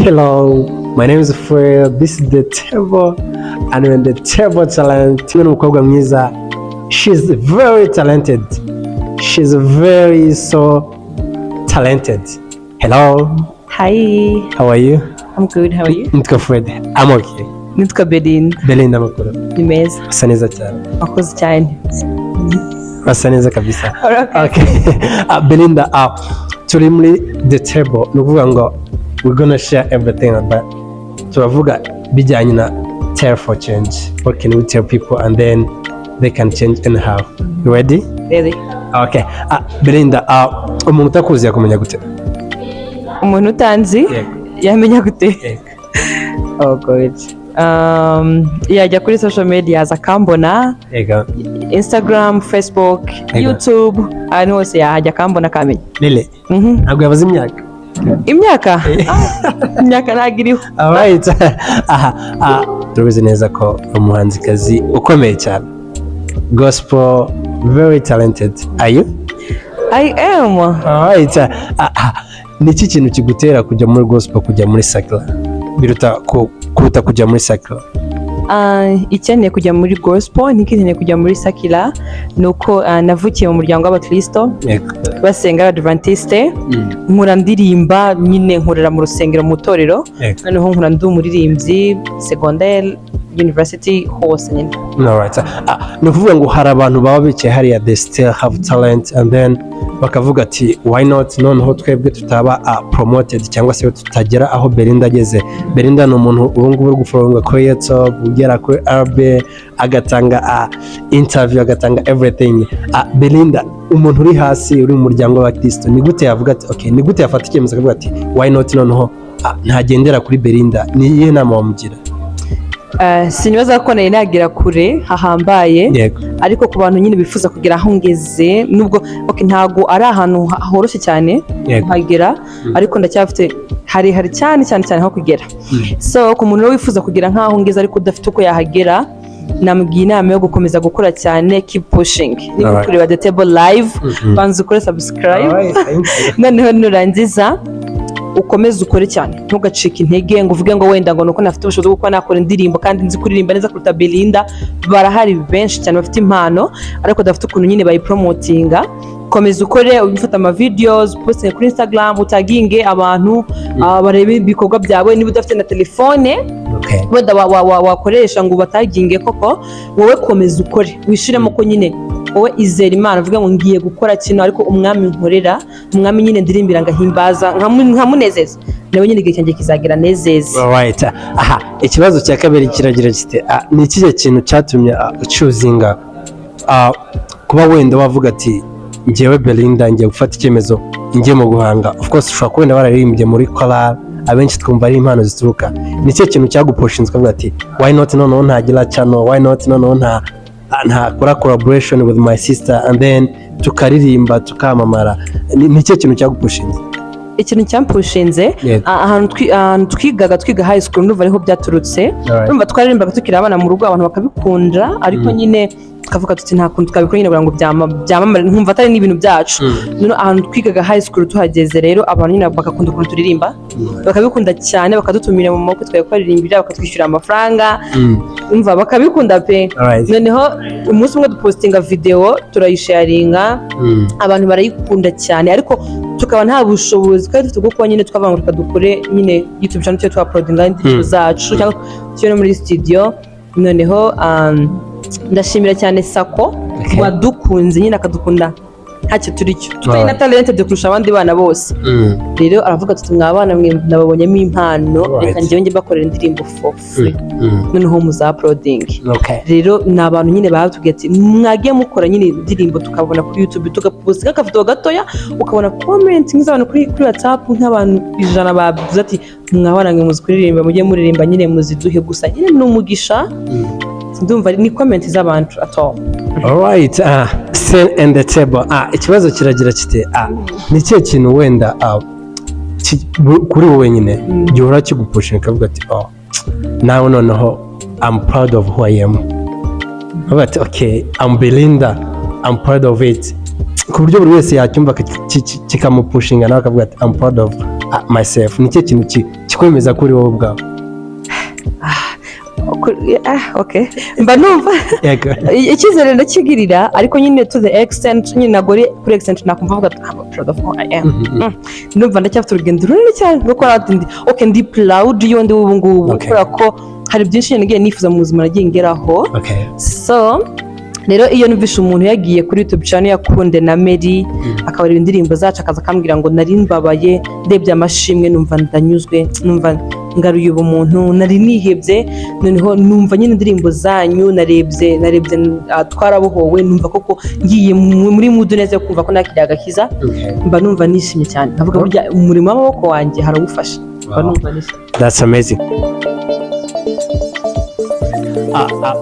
Hello, my name is Fred. This is the table, and when the table talent, umukobwa mwiza, she's very talented. She's very so talented. Hello. Hi. How are you? I'm good. How are you? Nitwa Fred. I'm okay. Nitwa Belinda. Belinda makuru. Ni meza. Asa neza cyane. Akoze cyane. Asa neza kabisa. Okay. Belinda, turi muri the table. Nukuvuga ngo we're gonna share everything about. Turavuga bijyanye na tell for change. What can we tell people and then they can change anyhow. You ready? Ready. Okay. Belinda, umuntu utakuzi yakumenya gute? Umuntu utanzi yamenya gute? Oh god. Yajya kuri social media akambona. Yego. Instagram, Facebook, YouTube, ahantu hose yajya akambona akamenya. Lele. Ntabwo yabaze imyaka. Imyaka? Imyaka ntagiriho. Alright. Turabizi neza ko umuhanzikazi ukomeye cyane. Gospel, very talented. Are you? I am. Alright. Niki kintu kigutera kujya muri gospel, kujya muri secular? Biruta kujya muri secular. Ikeneye kujya muri gospel, n'ikeneye kujya muri secular, nuko navukiye mu muryango w'abakristo basenga Adventiste, nkura ndirimba nyine nkorera mu rusengero mu torero, noneho nkura ndi umuririmbyi secondaire, university hose nyine. Alright. No kuvuga ngo hari abantu baba bicaye hariya they still have talent and then bakavuga ati why not noneho twebwe tutaba promoted cyangwa se tutagera aho Belinda ageze. Belinda ni umuntu ubungubu uri guforonga kuri YouTube, ugera kuri RB, agatanga interview, agatanga everything. Belinda, umuntu uri hasi uri mu muryango wa Kristo, ni gute yavuga ati okay, ni gute yafata icyemezo akavuga ati why not noneho ntagendera kuri Belinda? Ni iyihe nama wamugira? Sinibaza ko nari nagira kure hahambaye, ariko ku bantu nyine bifuza kugira aho ngeze, nubwo ntago ari ahantu horoshye cyane hagera, ariko ndacyafite hari cyane aho kugera. So ku muntu wifuza kugira nkaho ngeze ariko udafite uko yahagera, namubwiye inama yo gukomeza gukora cyane, keep pushing. Niba kureba the table live, banza ukore subscribe, noneho nurangiza ukomeze ukore cyane, ntugacike intege ngo uvuge ngo wenda ngo nuko nafite ubushobozi bwo kuba nakora indirimbo kandi nzi kuririmba neza kuruta Belinda. Barahari benshi cyane bafite impano ariko dafite ukuntu nyine bayipromotinga. Komeza ukore, ufata ama videos, poste kuri Instagram, utaginge abantu barebe ibikorwa byawe. Niba udafite na telefone wenda wakoresha ngo bataginge koko, wowe komeza ukore, wishiremo ko nyine wowe izera Imana, uvuga ngo ngiye gukora kino ariko umwami nkorera, umwami nyine ndirimbira ngahimbaza nkamunezeza, nawe nyine igihe cyanjye kizagira nezeza. Alright. Ikibazo cya kabiri kiragira kite, ni ikihe kintu cyatumye uchuzinga kuba wenda wavuga ati ngewe Belinda ngiye gufata icyemezo ngiye mu guhanga? Of course ushobora kubona bararirimbye muri choral, abenshi twumva ari impano zituruka. Ni ikihe kintu cyagupushinze ukavuga ati why not noneho ntagira channel, why not noneho nta collaboration with my sister and then tukaririmba tukamamara? Ni ikihe kintu cyagupushinze? Ikintu cyampushinze ahantu twiga high school, ndumva ariho byaturutse. Ndumva twaririmbaga tukiri abana mu rugo, abantu bakabikunda, ariko nyine tukavuga tuti nta kuntu twabikora nyine kugira ngo byamamare, nkumva atari n'ibintu byacu. None ahantu twigaga high school tuhageze rero, abantu nyine bakakunda ukuntu turirimba, bakabikunda cyane, bakadutumira mu maboko twaririmba, bakatwishyura amafaranga, umva bakabikunda pe. Noneho umunsi umwe dupostinga video turayisharinga, abantu barayikunda cyane, ariko tukaba nta bushobozi kandi dufite bwo nyine twavanguruka dukore nyine YouTube channel cyo twaprodinga indirimbo zacu cyangwa cyo muri studio. Noneho ndashimira cyane Sako wadukunze nyine akadukunda ntacyo turi cyo, twari na talented kurusha abandi bana bose. Rero aravuga ati mwabana mwe nababonyemo impano, reka njye bakorera indirimbo for free, noneho muzauploading. Rero ni abantu nyine batubwiye ati mwagiye mukora nyine indirimbo, tukabona kuri YouTube, tugapostinga akavuto gatoya, ukabona comment nk'abantu kuri WhatsApp nk'abantu 100 bavuze ati mwabana mwe muzi kuririmba, mujye muririmba nyine muziduhe gusa nyine n'umugisha. Ndumva ni comment z'abantu at all. Alright. Stand and the table. Ikibazo kiragira kite, ni ikihe kintu wenda kuri wowe nyine gihora kigupushinga ukavuga ati now noneho I'm proud of who I am? But okay, I'm Belinda, I'm proud of it. Ku buryo buri wese yacyumva kikamupushinga nawe akavuga ati I'm proud of myself. Ni ikihe kintu kikwemeza kuri wowe ubwawe? Okay, mba numva icyizere ndakigirira, ariko nyine to the extent nyine nagore kuri extent nakumva vuga I'm proud of who I am. Ndumva ndacyafite urugendo runini cyane rwo gukora ndi proud yo ndi ubu ngubu, kubera ko hari byinshi nagiye nifuza mu buzima nagiye ngeraho. So rero iyo numvishe umuntu yagiye kuri YouTube channel yakunde na Mary akabareba indirimbo zacu akaza akambwira ngo nari mbabaye ndebye amashimwe, numva ndanyuzwe, numva ngaruye ubumuntu, nari nihebye, noneho numva nyine indirimbo zanyu narebye twarabohowe, numva koko ngiye muri mood neza yo kumva ko nakiriye agakiza. Mba numva nishimye cyane, ndavuga burya umurimo w'amaboko wanjye harawufasha. Mba numva nishimye. That's amazing.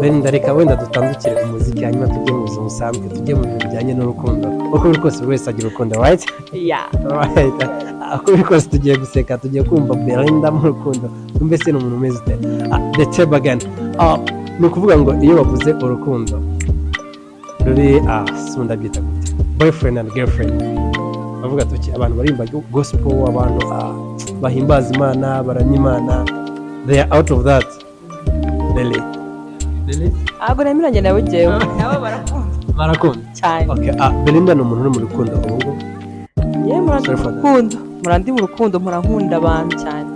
Belinda, reka wenda dutandukire umuziki hanyuma tujye mu buzima busanzwe, tujye mu bintu bijyanye n'urukundo. Uko biri kose buri wese agira urukundo, right? Yeah. Right. Uko biri kose tugiye guseka, tugiye kumva Belinda mu rukundo. Mbese ni umuntu umeze ute? The table again. Ni ukuvuga ngo iyo bavuze urukundo ruri sunda byita gute? Boyfriend and girlfriend. Bavuga tuki abantu barimba gospel, abantu bahimbaza Imana, baramya Imana. They are out of that. Really? Abo nemiranye nawe jewe. Nabo barakunda cyane. Okay, Belinda ni umuntu uri mu rukundo ubu. Murandi mu rukundo murankunda abantu cyane.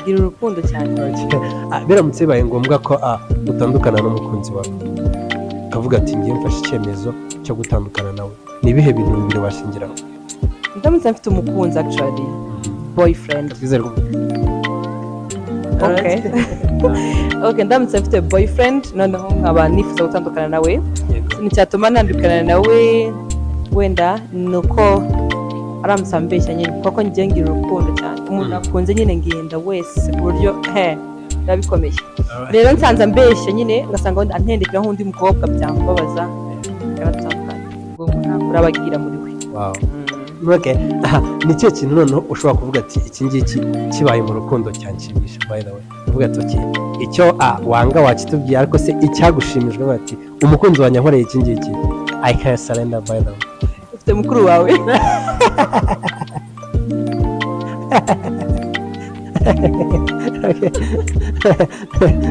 Ngira urukundo cyane. Biramutse bibaye ngombwa ko utandukana n'umukunzi wawe, ukavuga ati ngiye mfashe icyemezo cyo gutandukana nawe, ni ibihe bintu bibiri washingiraho? Ndamutse mfite umukunzi actually boyfriend. Okay, ndamutse mfite boyfriend noneho nkaba nifuza gutandukana nawe, ikintu cyatuma ntandukana nawe wenda nuko aramutse ambeshya nyine, kuko ngiye ngira urukundo cyane, umuntu akunze nyine ngenda wese ku buryo ndabikomeye. Rero nsanze ambeshya nyine ngasanga antendekera nk'undi mukobwa byambabaza, karatandukana ngo ntakora abagira muri we. Okay, ni cyo kintu noneho ushobora kuvuga ati iki ngiki kibaye mu rukundo cyanshimisha. By the way, uvuga ati icyo wanga wakitubwiye, ariko se icyagushimishwe bati umukunzi wanjye nkoreye iki ngiki, I can surrender. By the way, ufite mukuru wawe?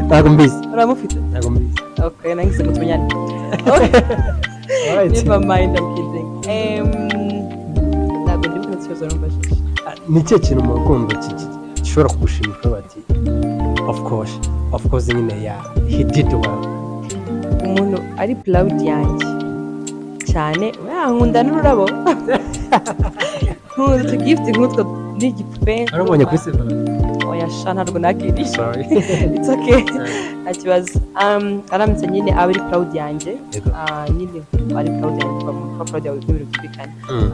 Ntabwo mbizi. Uramufite? Ntabwo mbizi. Okay, nangize mutumenyane. Never mind, I'm kidding. Ni cyo kintu mu rukundo gishobora kugushimisha bati of course nyine he did well. Umuntu ari proud yanjye cyane, nkunda n'ururabo, nkunda tugift nk'utwo n'igipupe. Arabonye kuri seven. Oya sha ntabwo nakiri. Sorry. It's okay. Akibaza aramutse nyine abari proud yanjye, nyine ari proud yanjye, kwa proud yawe n'ibintu by'ibikana,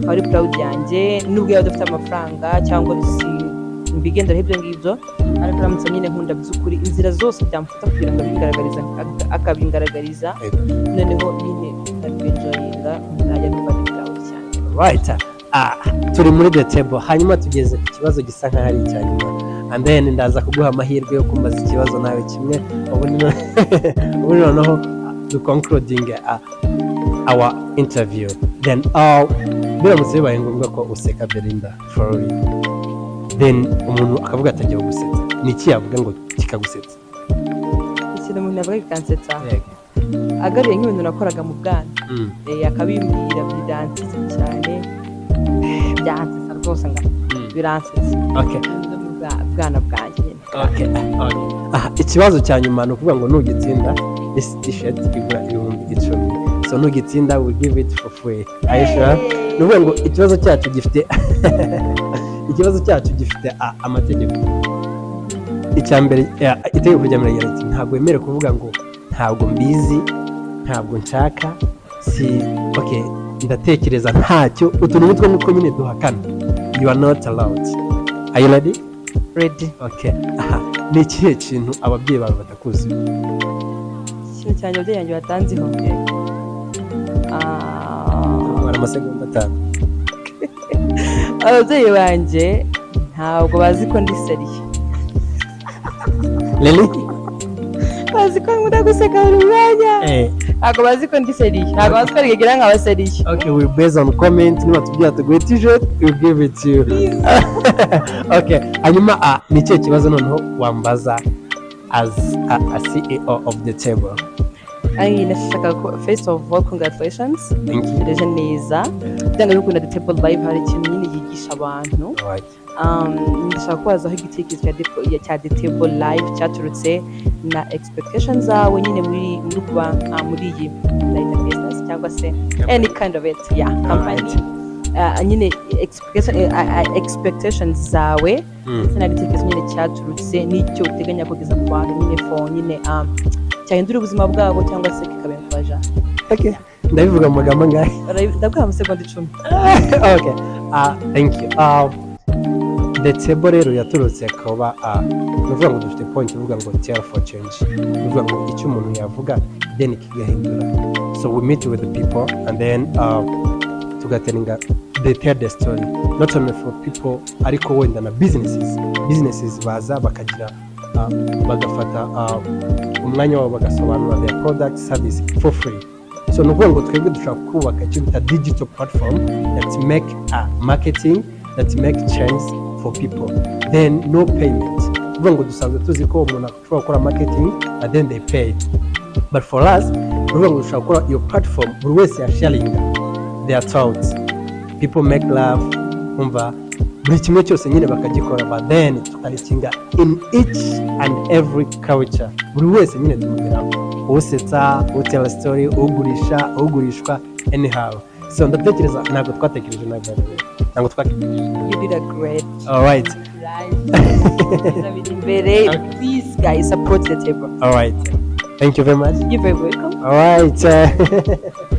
ari proud yanjye nubwo yaba adafite amafaranga cyangwa si mbigendera ibyo ngibyo, ariko aramutse nyine nkunda by'ukuri inzira zose byamfata kugira ngo akabingaragariza, noneho nyine ndabenjoyinga najya numva ni proud cyane. Right. Turi muri the table, hanyuma tugeze ku kibazo gisa nkaho ari icya nyuma, and then ndaza kuguha amahirwe yo kumbaza ikibazo nawe kimwe, ubu noneho to concluding our interview. Then biramutse bibaye ngombwa ko useka Belinda for real, then umuntu akavuga ati agiye gusetsa, ni iki yavuga ngo kikagusetsa? Ikintu umuntu yavuga kikansetsa, agaruye nk'ibintu nakoraga mu bwana, akabimbwira biransetsa cyane, byansetsa rwose nga biransetsa. Okay. Bwana bwanjye nyine. Okay. Ikibazo cya nyuma ni ukuvuga ngo nugitsinda this t-shirt igura 10,000. So nugitsinda we give it for free. Are you sure? Ni ukuvuga ngo ikibazo cyacu gifite amategeko. Icya mbere itegeko rya mbere ryaretse ntabwo wemere kuvuga ngo ntabwo mbizi, ntabwo nshaka, okay, ndatekereza ntacyo, utuntu n'utwo nk'uko nyine duhakana. You are not allowed. Are you ready? Ready. Okay. Ni ikihe kintu ababyeyi bawe batakuzi? Ikintu cyane ababyeyi banjye batanziho. Bara amasegonda 5. Ababyeyi banjye ntabwo bazi ko ndi seriye. Leli? Bazi ko nkunda guseka buri mwanya. ntabwo bazi ko ndi seriye, ntabwo bazi ko rigira nk'aba seriye. Okay, we based on comment, niba tubwira tuguhe t-shirt, we give it to you. Okay, hanyuma ni ikihe kibazo noneho wambaza as a CEO of the table? Nashaka ko first of all congratulations. Thank you. Reje neza. Byanga bikunda the table live hari ikintu nyine yigisha abantu. Right. Ndashaka kubazaho igitekerezo cya the table live cyaturutse na expectations zawe nyine muri kuba muri iyi line of business cyangwa se any kind of it, yeah, company. Nyine expectations zawe na igitekerezo nyine cyaturutse n'icyo uteganya kugeza ku bantu nyine for nyine cyahindura ubuzima bwabo cyangwa se kikabenkoraja. Okay, ndabivuga mu magambo ngahe? Ndabwira mu seconde 10. Okay, thank you. The table rero yaturutse kuba nuvuga ngo dufite point uvuga ngo tell for change, nuvuga ngo icyo umuntu yavuga then kigahindura. So we meet with the people and then tugateninga they tell the story not only for people ariko wenda na businesses baza bakagira bagafata umwanya wabo bagasobanura their product service for free. So nuvuga ngo twebwe dushaka kubaka icyo bita digital platform that make marketing, that make change for people, then no payment. Nuvuga ngo dusanzwe tuzi ko umuntu ashobora gukora marketing and then they pay, but for us nuvuga ngo dushaka gukora your platform buri wese ya sharing their thoughts, people make love, umva buri kimwe cyose nyine bakagikora, but then tukarikinga in each and every culture. Buri wese nyine tumugeraho, usetsa, utell a story, ugurisha, ugurishwa, anyhow. So ndatekereza ntabwo twatekereje ntabwo twatekereje. You did a great. All right. Please guys support the table. All right. Thank you very much. You're very welcome. All right.